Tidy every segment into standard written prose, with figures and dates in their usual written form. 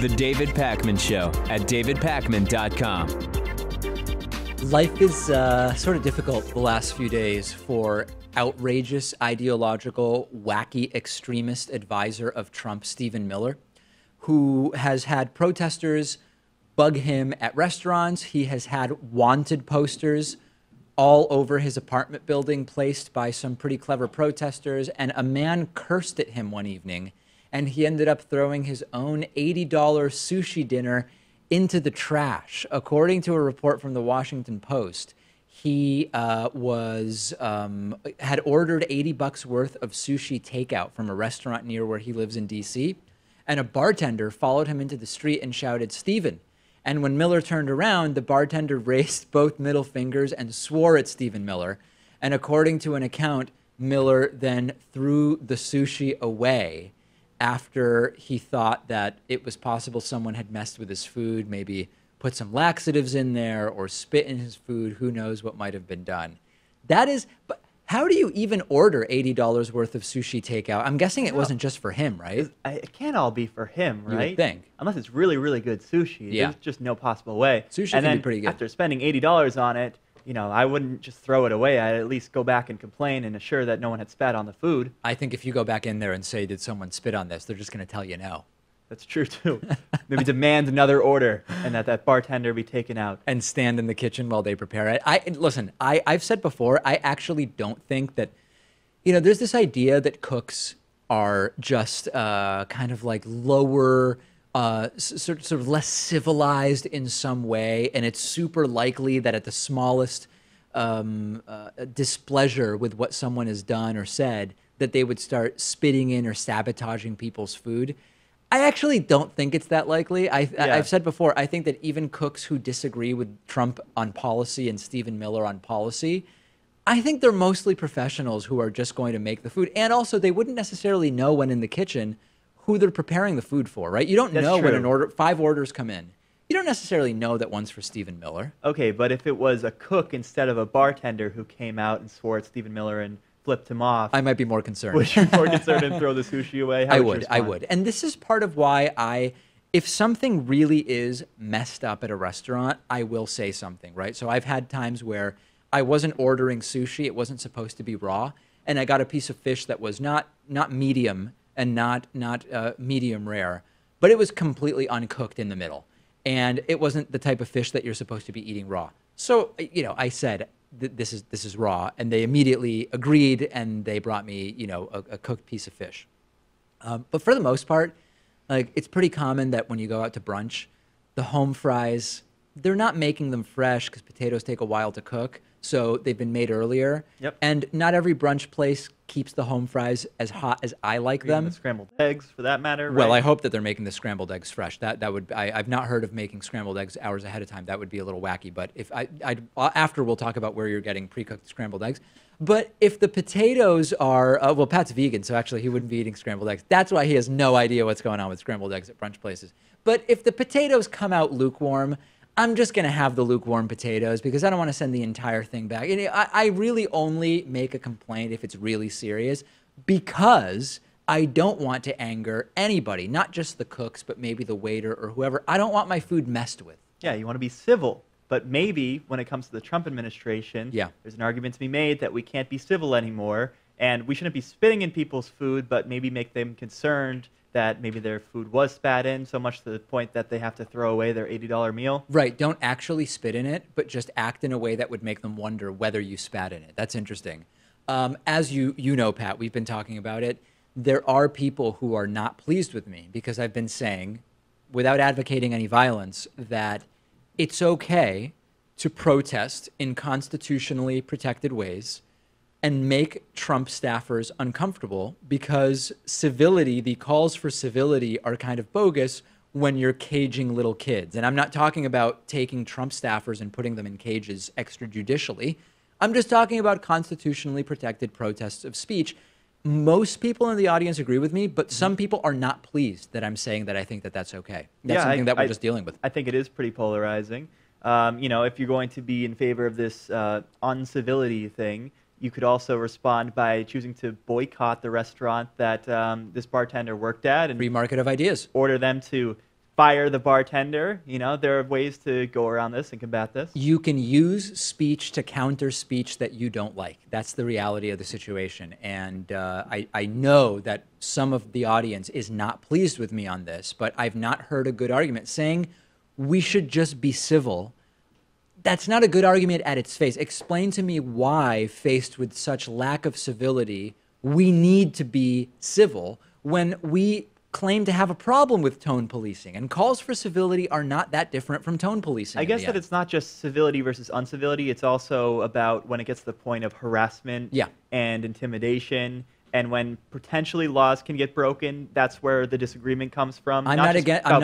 The David Pakman Show at davidpakman.com. Life is sort of difficult the last few days for outrageous, ideological, wacky extremist advisor of Trump, Stephen Miller, who has had protesters bug him at restaurants. He has had wanted posters all over his apartment building placed by some pretty clever protesters, and a man cursed at him one evening, and he ended up throwing his own $80 sushi dinner into the trash. According to a report from the Washington Post, he had ordered $80 worth of sushi takeout from a restaurant near where he lives in D.C., and a bartender followed him into the street and shouted, "Stephen." And when Miller turned around, the bartender raised both middle fingers and swore at Stephen Miller. And according to an account, Miller then threw the sushi away after he thought that it was possible someone had messed with his food, maybe put some laxatives in there or spit in his food. Who knows what might have been done. But how do you even order $80 worth of sushi takeout? I'm guessing it wasn't just for him, right? It can't all be for him, right? You would think. Unless it's really, really good sushi. Yeah. There's just no possible way. Sushi and can then be pretty good. After spending $80 on it, I wouldn't just throw it away. I'd at least go back and complain and assure that no one had spat on the food. I think if you go back in there and say, did someone spit on this, they're just going to tell you no. That's true, too. Maybe demand another order and that bartender be taken out. And stand in the kitchen while they prepare it. I've said before, I actually don't think that, there's this idea that cooks are just kind of like lower, sort of less civilized in some way, and it's super likely that at the smallest displeasure with what someone has done or said, that they would start spitting in or sabotaging people's food. I actually don't think it's that likely. I've said before, I think that even cooks who disagree with Trump on policy and Stephen Miller on policy, I think they're mostly professionals who are just going to make the food. And also, they wouldn't necessarily know when in the kitchen who they're preparing the food for, right? You don't know when 5 orders come in. You don't necessarily know that one's for Stephen Miller. Okay, but if it was a cook instead of a bartender who came out and swore at Stephen Miller and flipped him off, I might be more concerned. Would you be more concerned and throw the sushi away? I would. And this is part of why if something really is messed up at a restaurant, I will say something, right? So I've had times where I wasn't ordering sushi. It wasn't supposed to be raw. And I got a piece of fish that was not medium and not medium rare, but it was completely uncooked in the middle. And it wasn't the type of fish that you're supposed to be eating raw. So, I said, this is raw. And they immediately agreed, and they brought me, a cooked piece of fish. But for the most part, it's pretty common that when you go out to brunch, the home fries, they're not making them fresh because potatoes take a while to cook. So they've been made earlier. Yep. And not every brunch place keeps the home fries as hot as I like them. The scrambled eggs, for that matter. Right? Well, I hope that they're making the scrambled eggs fresh. I've not heard of making scrambled eggs hours ahead of time. That would be a little wacky. But after we'll talk about where you're getting pre-cooked scrambled eggs. But if the potatoes are, Pat's vegan, so actually he wouldn't be eating scrambled eggs. That's why he has no idea what's going on with scrambled eggs at brunch places. But if the potatoes come out lukewarm, I'm just going to have the lukewarm potatoes because I don't want to send the entire thing back. I really only make a complaint if it's really serious because I don't want to anger anybody, not just the cooks, but maybe the waiter or whoever. I don't want my food messed with. Yeah, you want to be civil. But maybe when it comes to the Trump administration, there's an argument to be made that we can't be civil anymore, and we shouldn't be spitting in people's food, but maybe make them concerned that maybe their food was spat in so much to the point that they have to throw away their $80 meal. Right. Don't actually spit in it, but just act in a way that would make them wonder whether you spat in it. That's interesting. As you know, Pat, we've been talking about it. There are people who are not pleased with me because I've been saying, without advocating any violence, that it's okay to protest in constitutionally protected ways and make Trump staffers uncomfortable because civility, the calls for civility are kind of bogus when you're caging little kids. And I'm not talking about taking Trump staffers and putting them in cages extrajudicially. I'm just talking about constitutionally protected protests of speech. Most people in the audience agree with me, but some people are not pleased that I'm saying that I think that that's okay. That's something that we're just dealing with. I think it is pretty polarizing. If you're going to be in favor of this uncivility thing, you could also respond by choosing to boycott the restaurant that this bartender worked at. And free market of ideas. Order them to fire the bartender. You know, there are ways to go around this and combat this. You can use speech to counter speech that you don't like. That's the reality of the situation. And I know that some of the audience is not pleased with me on this, but I've not heard a good argument saying we should just be civil. That's not a good argument at its face. Explain to me why, faced with such lack of civility, we need to be civil when we claim to have a problem with tone policing, and calls for civility are not that different from tone policing. I guess that it's not just civility versus uncivility. It's also about when it gets to the point of harassment and intimidation, and when potentially laws can get broken. That's where the disagreement comes from. I'm not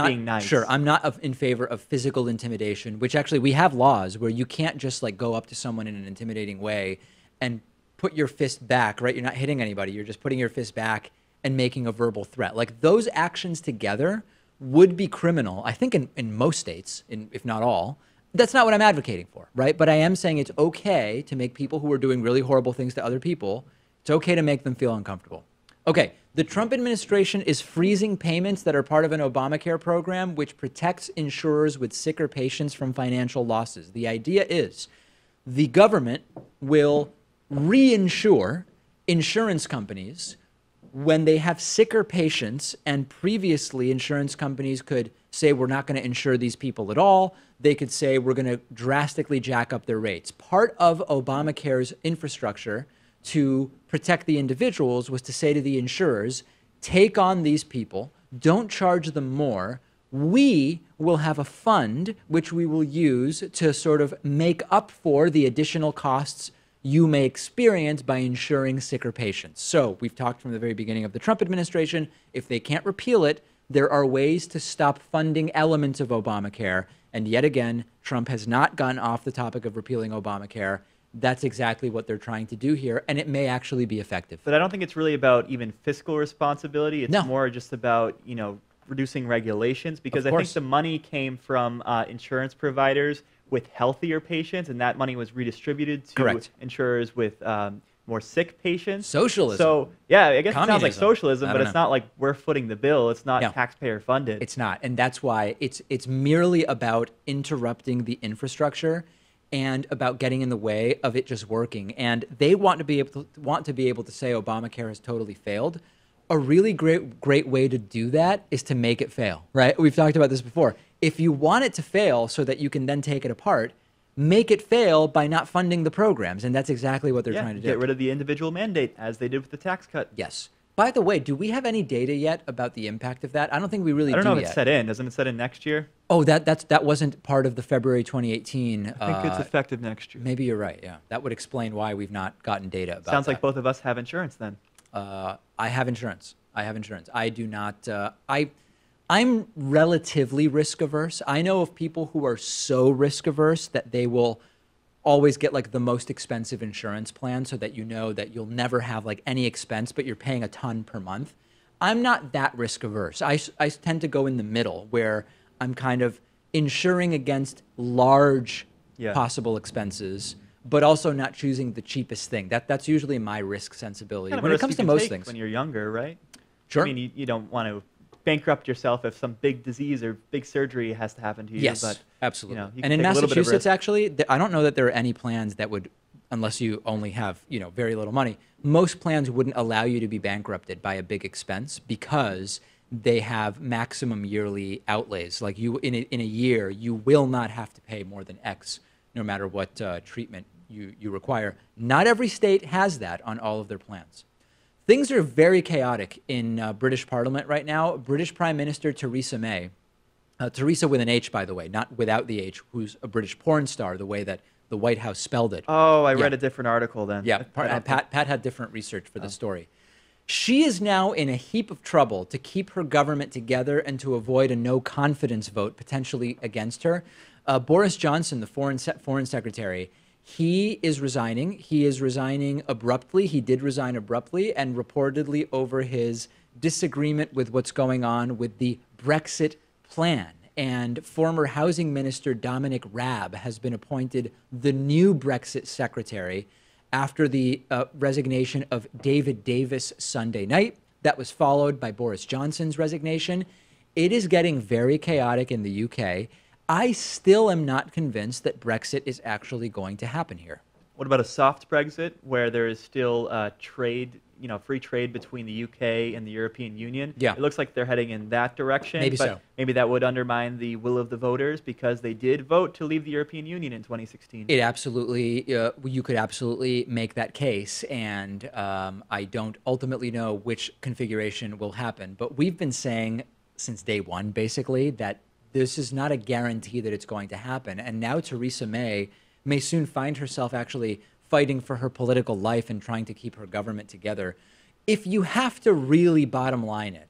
being nice. Sure, I'm not in favor of physical intimidation, which actually we have laws where you can't just like go up to someone in an intimidating way and put your fist back, right? You're not hitting anybody. You're just putting your fist back and making a verbal threat. Like those actions together would be criminal, I think in most states, if not all. That's not what I'm advocating for, right? But I am saying it's okay to make people who are doing really horrible things to other people, it's okay to make them feel uncomfortable. Okay, the Trump administration is freezing payments that are part of an Obamacare program which protects insurers with sicker patients from financial losses. The idea is the government will reinsure insurance companies when they have sicker patients, and previously insurance companies could say, we're not going to insure these people at all. They could say, we're going to drastically jack up their rates. Part of Obamacare's infrastructure to protect the individuals was to say to the insurers, take on these people, don't charge them more. We will have a fund which we will use to sort of make up for the additional costs you may experience by insuring sicker patients. So we've talked from the very beginning of the Trump administration, if they can't repeal it, there are ways to stop funding elements of Obamacare. And yet again, Trump has not gotten off the topic of repealing Obamacare. That's exactly what they're trying to do here, and it may actually be effective. But I don't think it's really about even fiscal responsibility. It's more just about, you know, reducing regulations, because I think the money came from insurance providers with healthier patients, and that money was redistributed to insurers with more sick patients. Socialism. So, yeah, I guess Communism. It sounds like socialism, but it's not like we're footing the bill. It's not taxpayer funded. It's not, and that's why it's merely about interrupting the infrastructure and about getting in the way of it just working. And they want to be able to say Obamacare has totally failed. A really great way to do that is to make it fail, right? We've talked about this before. If you want it to fail so that you can then take it apart, make it fail by not funding the programs. And that's exactly what they're trying to do. Get rid of the individual mandate, as they did with the tax cut. Yes. By the way, do we have any data yet about the impact of that? I don't think we really do yet. I don't know if it's set in. Doesn't it set in next year? Oh, that wasn't part of the February 2018. I think it's effective next year. Maybe you're right, yeah. That would explain why we've not gotten data about Sounds like both of us have insurance then. I have insurance. I do not. I'm relatively risk averse. I know of people who are so risk averse that they will always get like the most expensive insurance plan so that you know that you'll never have like any expense, but you're paying a ton per month. I'm not that risk averse. I tend to go in the middle where I'm kind of insuring against large possible expenses, but also not choosing the cheapest thing. That's usually my risk sensibility when it comes to most things. When you're younger, right? Sure. I mean, you don't want to bankrupt yourself if some big disease or big surgery has to happen to you. Yes, but, absolutely. You know, and in Massachusetts, actually, I don't know that there are any plans that would, unless you only have very little money, most plans wouldn't allow you to be bankrupted by a big expense because they have maximum yearly outlays. Like you, in a year, you will not have to pay more than X, no matter what treatment you require. Not every state has that on all of their plans. Things are very chaotic in British Parliament right now. British Prime Minister Theresa May, Theresa with an H, by the way, not without the H, who's a British porn star, the way that the White House spelled it. Oh, I read a different article then. Yeah, Pat had different research for the story. She is now in a heap of trouble to keep her government together and to avoid a no-confidence vote potentially against her. Boris Johnson, the foreign secretary, he is resigning. He is resigning abruptly. He did resign abruptly and reportedly over his disagreement with what's going on with the Brexit plan. And former housing minister Dominic Raab has been appointed the new Brexit secretary after the resignation of David Davis Sunday night. That was followed by Boris Johnson's resignation. It is getting very chaotic in the UK. I still am not convinced that Brexit is actually going to happen here. What about a soft Brexit, where there is still trade, free trade between the UK and the European Union? Yeah. It looks like they're heading in that direction. Maybe but so. Maybe that would undermine the will of the voters because they did vote to leave the European Union in 2016. It absolutely, you could absolutely make that case, and I don't ultimately know which configuration will happen. But we've been saying since day one, basically, that this is not a guarantee that it's going to happen. And now Theresa May soon find herself actually fighting for her political life and trying to keep her government together. If you have to really bottom line it,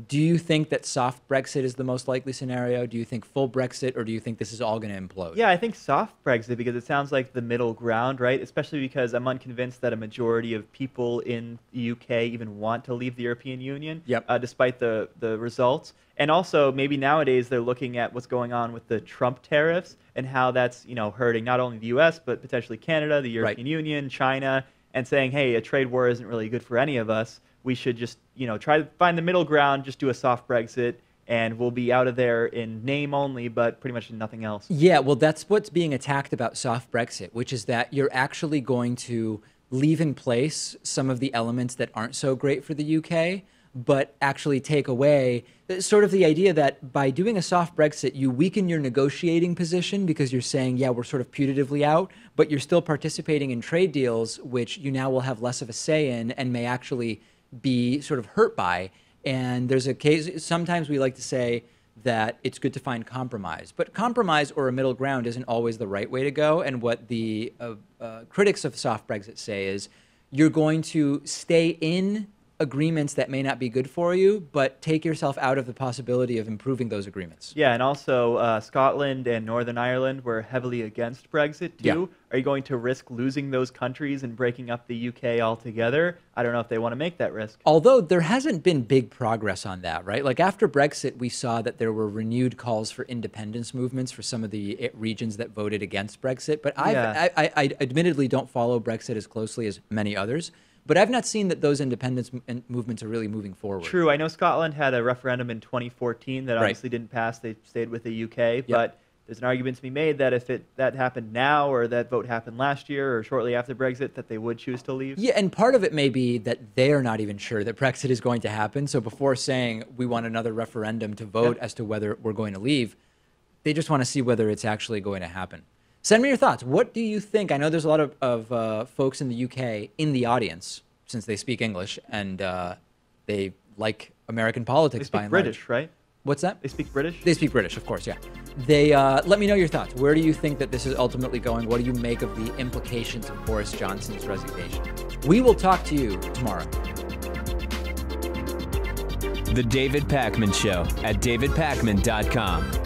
do you think that soft Brexit is the most likely scenario? Do you think full Brexit, or do you think this is all going to implode? Yeah, I think soft Brexit, because it sounds like the middle ground, right? Especially because I'm unconvinced that a majority of people in the UK even want to leave the European Union, despite the results. And also, maybe nowadays they're looking at what's going on with the Trump tariffs and how that's, hurting not only the US, but potentially Canada, the European Union, China, and saying, hey, a trade war isn't really good for any of us. We should just, try to find the middle ground, just do a soft Brexit, and we'll be out of there in name only, but pretty much nothing else. Yeah, well, that's what's being attacked about soft Brexit, which is that you're actually going to leave in place some of the elements that aren't so great for the UK, but actually take away sort of the idea that by doing a soft Brexit, you weaken your negotiating position because you're saying, yeah, we're sort of putatively out, but you're still participating in trade deals, which you now will have less of a say in and may actually be sort of hurt by. And there's a case, sometimes we like to say that it's good to find compromise, but compromise or a middle ground isn't always the right way to go. And what the critics of soft Brexit say is you're going to stay in agreements that may not be good for you, but take yourself out of the possibility of improving those agreements. Yeah, and also Scotland and Northern Ireland were heavily against Brexit too. Yeah. Are you going to risk losing those countries and breaking up the UK altogether? I don't know if they want to make that risk. Although there hasn't been big progress on that, right? Like after Brexit, we saw that there were renewed calls for independence movements for some of the regions that voted against Brexit. But I admittedly don't follow Brexit as closely as many others. But I've not seen that those independence movements are really moving forward. True. I know Scotland had a referendum in 2014 that obviously didn't pass. They stayed with the UK. But there's an argument to be made that if that happened now, or that vote happened last year or shortly after Brexit, that they would choose to leave. Yeah, and part of it may be that they're not even sure that Brexit is going to happen. So before saying we want another referendum to vote as to whether we're going to leave, they just want to see whether it's actually going to happen. Send me your thoughts. What do you think? I know there's a lot of folks in the UK in the audience, since they speak English and they like American politics by and large. They speak British, right? What's that? They speak British? They speak British, of course, yeah. They let me know your thoughts. Where do you think that this is ultimately going? What do you make of the implications of Boris Johnson's resignation? We will talk to you tomorrow. The David Pakman Show at davidpakman.com.